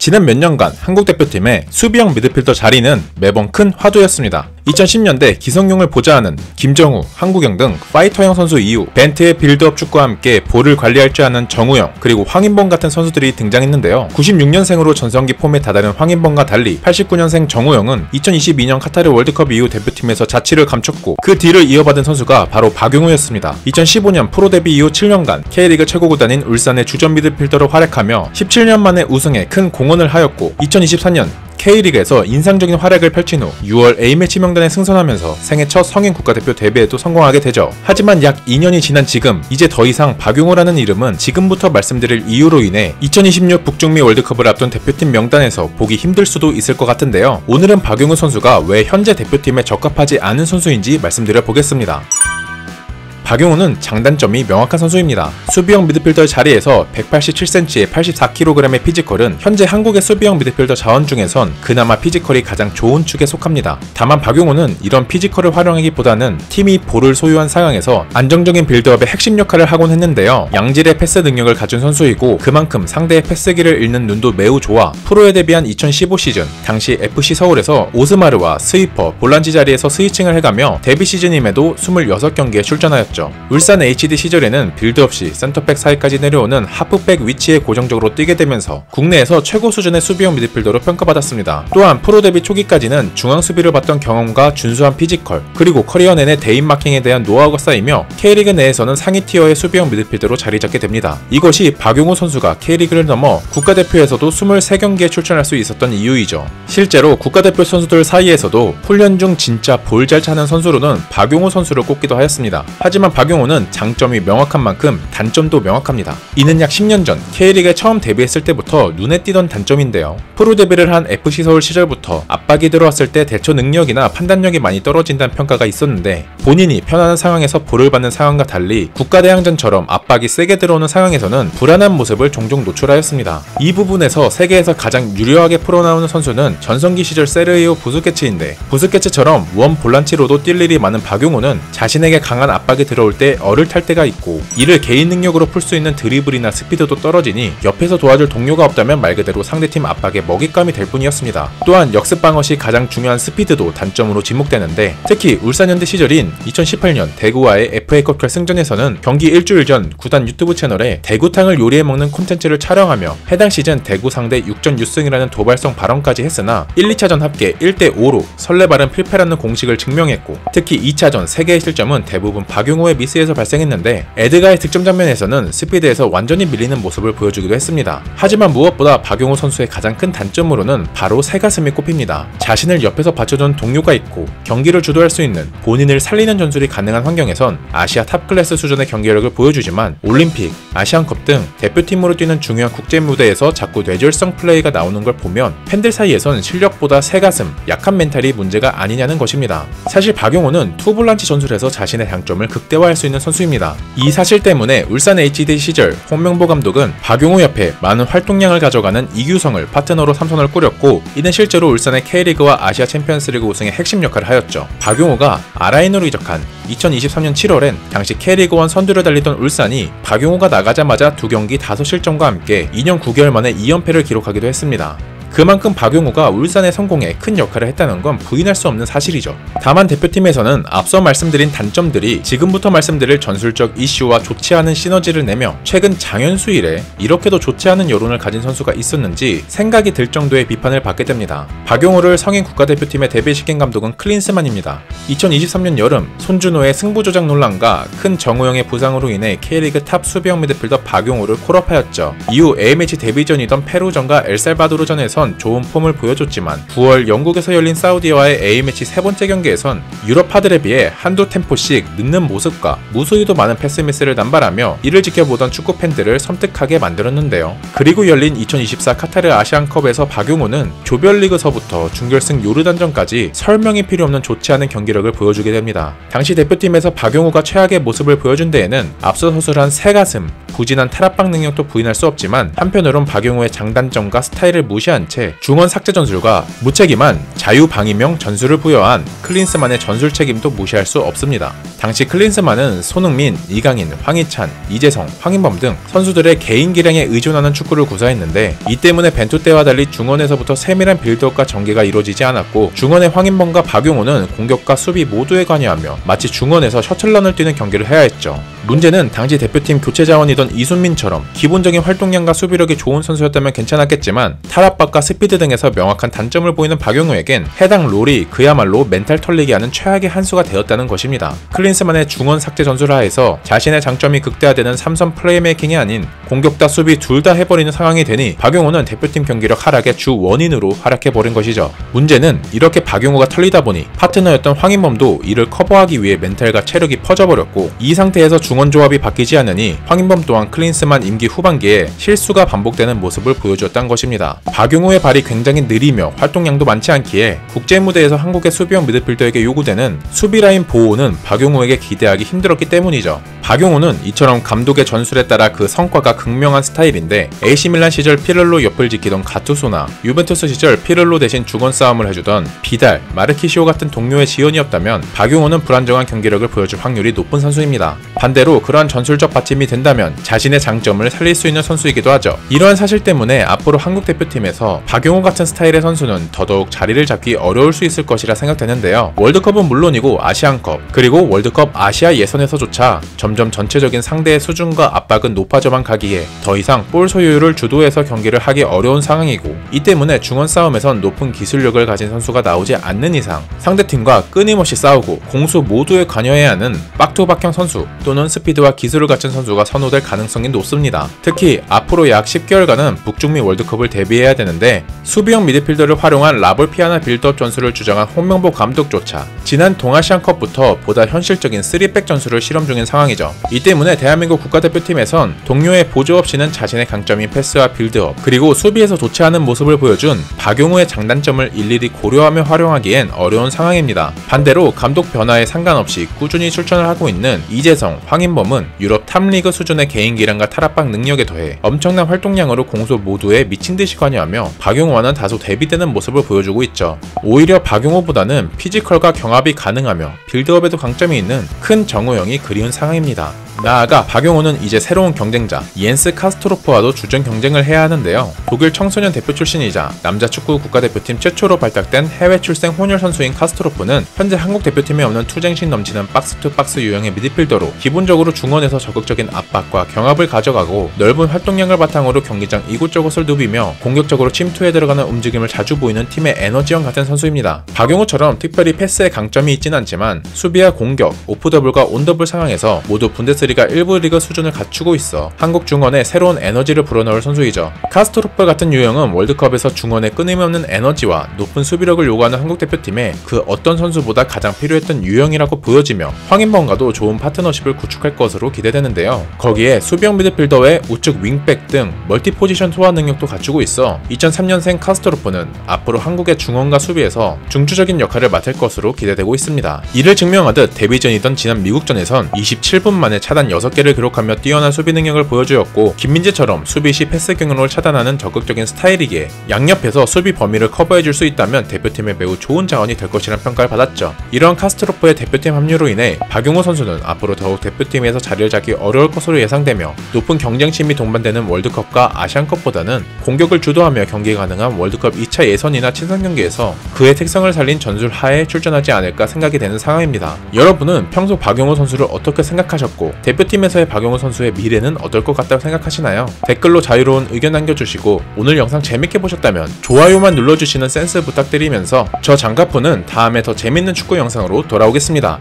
지난 몇 년간 한국 대표팀의 수비형 미드필더 자리는 매번 큰 화두였습니다. 2010년대 기성용을 보좌하는 김정우, 한국영 등 파이터형 선수 이후 벤트의 빌드업 축구와 함께 볼을 관리할 줄 아는 정우영, 그리고 황인범 같은 선수들이 등장했는데요. 96년생으로 전성기 폼에 다다른 황인범과 달리 89년생 정우영은 2022년 카타르 월드컵 이후 대표팀에서 자취를 감췄고 그 뒤를 이어받은 선수가 바로 박용우였습니다. 2015년 프로 데뷔 이후 7년간 K리그 최고 구단인 울산의 주전 미드필더로 활약하며 17년 만에 우승에 큰 공헌을 하였고 2024년 K리그에서 인상적인 활약을 펼친 후 6월 A매치 명단에 승선하면서 생애 첫 성인 국가대표 데뷔에도 성공하게 되죠. 하지만 약 2년이 지난 지금 이제 더 이상 박용우라는 이름은 지금부터 말씀드릴 이유로 인해 2026 북중미 월드컵을 앞둔 대표팀 명단에서 보기 힘들 수도 있을 것 같은데요. 오늘은 박용우 선수가 왜 현재 대표팀에 적합하지 않은 선수인지 말씀드려 보겠습니다. 박용우는 장단점이 명확한 선수입니다. 수비형 미드필더 자리에서 187cm에 84kg의 피지컬은 현재 한국의 수비형 미드필더 자원 중에선 그나마 피지컬이 가장 좋은 축에 속합니다. 다만 박용우는 이런 피지컬을 활용하기보다는 팀이 볼을 소유한 상황에서 안정적인 빌드업의 핵심 역할을 하곤 했는데요. 양질의 패스 능력을 가진 선수이고 그만큼 상대의 패스기를 읽는 눈도 매우 좋아 프로에 데뷔한 2015 시즌 당시 FC 서울에서 오스마르와 스위퍼, 볼란치 자리에서 스위칭을 해가며 데뷔 시즌임에도 26경기에 출전하였죠. 울산 HD 시절에는 빌드 없이 센터백 사이까지 내려오는 하프백 위치에 고정적으로 뛰게 되면서 국내에서 최고 수준의 수비형 미드필더로 평가받았습니다. 또한 프로 데뷔 초기까지는 중앙 수비를 봤던 경험과 준수한 피지컬, 그리고 커리어 내내 대인 마킹에 대한 노하우가 쌓이며 K리그 내에서는 상위 티어의 수비형 미드필더로 자리 잡게 됩니다. 이것이 박용우 선수가 K리그를 넘어 국가대표에서도 23경기에 출전할 수 있었던 이유이죠. 실제로 국가대표 선수들 사이에서도 훈련 중 진짜 볼 잘 차는 선수로는 박용우 선수를 꼽기도 하였습니다. 하지만 박용우는 장점이 명확한 만큼 단점도 명확합니다. 이는 약 10년 전 K리그에 처음 데뷔했을 때부터 눈에 띄던 단점인데요. 프로 데뷔를 한 FC 서울 시절부터 압박이 들어왔을 때 대처 능력이나 판단력이 많이 떨어진다는 평가가 있었는데 본인이 편안한 상황에서 볼을 받는 상황과 달리 국가대항전처럼 압박이 세게 들어오는 상황에서는 불안한 모습을 종종 노출하였습니다. 이 부분에서 세계에서 가장 유려하게 풀어나오는 선수는 전성기 시절 세르히오 부스케츠인데 부스케츠처럼 원 볼란치로도 뛸 일이 많은 박용우는 자신에게 강한 압박이 들어올 때 얼을 탈 때가 있고 이를 개인 능력으로 풀 수 있는 드리블이나 스피드도 떨어지니 옆에서 도와줄 동료가 없다면 말 그대로 상대팀 압박에 먹잇감이 될 뿐이었습니다. 또한 역습 방어 시 가장 중요한 스피드도 단점으로 지목되는데 특히 울산현대 시절인 2018년 대구와의 FA컵 결승전에서는 경기 일주일 전 구단 유튜브 채널에 대구탕을 요리해 먹는 콘텐츠를 촬영하며 해당 시즌 대구 상대 6전 6승이라는 도발성 발언까지 했으나 1, 2차전 합계 1대5로 설레발은 필패라는 공식을 증명했고 특히 2차전 3개의 실점은 대부분 박용우의 미스에서 발생했는데 에드가의 득점 장면에서는 스피드에서 완전히 밀리는 모습을 보여주기도 했습니다. 하지만 무엇보다 박용우 선수의 가장 큰 단점으로는 바로 새가슴이 꼽힙니다. 자신을 옆에서 받쳐준 동료가 있고 경기를 주도할 수 있는 본인을 살리는 전술이 가능한 환경에선 아시아 탑클래스 수준의 경기력을 보여주지만 올림픽, 아시안컵 등 대표팀으로 뛰는 중요한 국제 무대에서 자꾸 뇌절성 플레이가 나오는 걸 보면 팬들 사이에선 실력보다 새가슴, 약한 멘탈이 문제가 아니냐는 것입니다. 사실 박용우는 투볼란치 전술에서 자신의 장점을 극대화할 수 있는 선수입니다. 이 사실 때문에 울산 HD 시절 홍명보 감독은 박용우 옆에 많은 활동량을 가져가는 이규성을 파트너로 삼선을 꾸렸고 이는 실제로 울산의 K리그와 아시아 챔피언스리그 우승의 핵심 역할을 하였죠. 박용우가 아라인으로 이적한 2023년 7월엔 당시 K리그1 선두를 달리던 울산이 박용우가 나가자마자 2경기 5실점과 함께 2년 9개월 만에 2연패를 기록하기도 했습니다. 그만큼 박용우가 울산의 성공에 큰 역할을 했다는 건 부인할 수 없는 사실이죠. 다만 대표팀에서는 앞서 말씀드린 단점들이 지금부터 말씀드릴 전술적 이슈와 좋지 않은 시너지를 내며 최근 장현수 이래 이렇게도 좋지 않은 여론을 가진 선수가 있었는지 생각이 들 정도의 비판을 받게 됩니다. 박용우를 성인 국가대표팀에 데뷔시킨 감독은 클린스만입니다. 2023년 여름 손준호의 승부조작 논란과 큰 정우영의 부상으로 인해 K리그 탑 수비형 미드필더 박용우를 콜업하였죠. 이후 A매치 데뷔전이던 페루전과 엘살바도르전에서 좋은 폼을 보여줬지만 9월 영국에서 열린 사우디와의 A매치 3번째 경기에선 유럽파들에 비해 한두 템포씩 늦는 모습과 무수히도 많은 패스 미스를 남발하며 이를 지켜보던 축구 팬들을 섬뜩하게 만들었는데요. 그리고 열린 2024 카타르 아시안컵에서 박용우는 조별리그서부터 준결승 요르단전까지 설명이 필요 없는 좋지 않은 경기력을 보여주게 됩니다. 당시 대표팀에서 박용우가 최악의 모습을 보여준 데에는 앞서 서술한 새가슴, 부진한 탈압박 능력도 부인할 수 없지만 한편으론 박용호의 장단점과 스타일을 무시한 채 중원 삭제 전술과 무책임한 자유방위명 전술을 부여한 클린스만의 전술 책임도 무시할 수 없습니다. 당시 클린스만은 손흥민, 이강인, 황희찬, 이재성, 황인범 등 선수들의 개인 기량에 의존하는 축구를 구사했는데 이 때문에 벤투 때와 달리 중원에서부터 세밀한 빌드업과 전개가 이루어지지 않았고 중원의 황인범과 박용호는 공격과 수비 모두에 관여하며 마치 중원에서 셔틀런을 뛰는 경기를 해야 했죠. 문제는 당시 대표팀 교체 자원이던 이순민처럼 기본적인 활동량과 수비력이 좋은 선수였다면 괜찮았겠지만 탈압박과 스피드 등에서 명확한 단점을 보이는 박용호에겐 해당 롤이 그야말로 멘탈 털리게 하는 최악의 한 수가 되었다는 것입니다. 클린스만의 중원 삭제 전술 하에서 자신의 장점이 극대화되는 삼선 플레이메이킹이 아닌 공격과 수비 둘 다 해버리는 상황이 되니 박용호는 대표팀 경기력 하락의 주 원인으로 활약해버린 것이죠. 문제는 이렇게 박용호가 털리다 보니 파트너였던 황인범도 이를 커버하기 위해 멘탈과 체력이 퍼져버렸고 이 상태에서 중원 조합이 바뀌지 않으니 황인범 또한 클린스만 임기 후반기에 실수가 반복되는 모습을 보여주었다는 것입니다. 박용호의 발이 굉장히 느리며 활동량도 많지 않기에 국제무대에서 한국의 수비형 미드필더에게 요구되는 수비라인 보호는 박용호에게 기대하기 힘들었기 때문이죠. 박용호는 이처럼 감독의 전술에 따라 그 성과가 극명한 스타일인데 AC밀란 시절 피를로 옆을 지키던 가투소나 유벤투스 시절 피를로 대신 중원 싸움을 해주던 비달, 마르키시오 같은 동료의 지원이었다면 박용호는 불안정한 경기력을 보여줄 확률이 높은 선수입니다. 반대로 그러한 전술적 받침이 된다면 자신의 장점을 살릴 수 있는 선수이기도 하죠. 이러한 사실 때문에 앞으로 한국 대표팀에서 박용호 같은 스타일의 선수는 더더욱 자리를 잡기 어려울 수 있을 것이라 생각되는데요. 월드컵은 물론이고 아시안컵 그리고 월드컵 아시아 예선에서조차 점점 전체적인 상대의 수준과 압박은 높아져만 가기에 더 이상 볼 소유율을 주도해서 경기를 하기 어려운 상황이고 이 때문에 중원 싸움에선 높은 기술력을 가진 선수가 나오지 않는 이상 상대팀과 끊임없이 싸우고 공수 모두에 관여해야 하는 박투박형 선수 또는 스피드와 기술을 갖춘 선수가 선호될 가능성이 높습니다. 특히 앞으로 약 10개월간은 북중미 월드컵을 대비해야 되는데 수비형 미드필더를 활용한 라볼피아나 빌드업 전술을 주장한 홍명보 감독조차 지난 동아시안컵부터 보다 현실적인 3백 전술을 실험 중인 상황이죠. 이 때문에 대한민국 국가대표팀에선 동료의 보조 없이는 자신의 강점인 패스와 빌드업 그리고 수비에서 좋지 않은 모습을 보여준 박용호의 장단점을 일일이 고려하며 활용하기엔 어려운 상황입니다. 반대로 감독 변화에 상관없이 꾸준히 출전을 하고 있는 이재성, 황인범은 유럽 탑리그 수준의 개인 기량과 탈압박 능력에 더해 엄청난 활동량으로 공수 모두에 미친듯이 관여하며 박용호와는 다소 대비되는 모습을 보여주고 있죠. 오히려 박용호보다는 피지컬과 경합이 가능하며 빌드업에도 강점이 있는 큰 정우영이 그리운 상황입니다. 나아가 박용호는 이제 새로운 경쟁자 이엔스 카스토로프와도 주전 경쟁을 해야 하는데요. 독일 청소년 대표 출신이자 남자 축구 국가대표팀 최초로 발탁된 해외 출생 혼혈 선수인 카스토로프는 현재 한국 대표팀에 없는 투쟁심 넘치는 박스-투-박스 유형의 미드필더로 기본적으로 중원에서 적극적인 압박과 경합을 가져가고 넓은 활동량을 바탕으로 경기장 이곳저곳을 누비며 공격적으로 침투해 들어가는 움직임을 자주 보이는 팀의 에너지형 같은 선수입니다. 박용호처럼 특별히 패스에 강점이 있진 않지만 수비와 공격, 오프더블과 온더블 상황에서 모두 분데스리가 1부 리그 수준을 갖추고 있어 한국 중원에 새로운 에너지를 불어넣을 선수이죠. 카스토로프 같은 유형은 월드컵에서 중원의 끊임없는 에너지와 높은 수비력을 요구하는 한국 대표팀에 그 어떤 선수보다 가장 필요했던 유형이라고 보여지며 황인범과도 좋은 파트너십을 구축할 것으로 기대되는데요. 거기에 수비형 미드필더의 우측 윙백 등 멀티 포지션 소화 능력도 갖추고 있어 2003년생 카스토로프는 앞으로 한국의 중원과 수비에서 중추적인 역할을 맡을 것으로 기대되고 있습니다. 이를 증명하듯 데뷔전이던 지난 미국전에선 27분 만에 차단 6개를 기록하며 뛰어난 수비 능력을 보여주었고 김민재처럼 수비 시 패스 경로를 차단하는 적극적인 스타일이기에 양옆에서 수비 범위를 커버해줄 수 있다면 대표팀에 매우 좋은 자원이 될 것이라는 평가를 받았죠. 이런 카스토로프의 대표팀 합류로 인해 박용호 선수는 앞으로 더욱 대표팀에서 자리를 잡기 어려울 것으로 예상되며 높은 경쟁심이 동반되는 월드컵과 아시안컵보다는 공격을 주도하며 경기 가능한 월드컵 2차 예선이나 친선 경기에서 그의 특성을 살린 전술 하에 출전하지 않을까 생각이 되는 상황입니다. 여러분은 평소 박용호 선수를 어떻게 생각하셨고 대표팀에서의 박용호 선수의 미래는 어떨 것 같다고 생각하시나요? 댓글로 자유로운 의견 남겨주시고 오늘 영상 재밌게 보셨다면 좋아요만 눌러주시는 센스 부탁드리면서 저 장가프는 다음에 더 재밌는 축구 영상으로 돌아오겠습니다.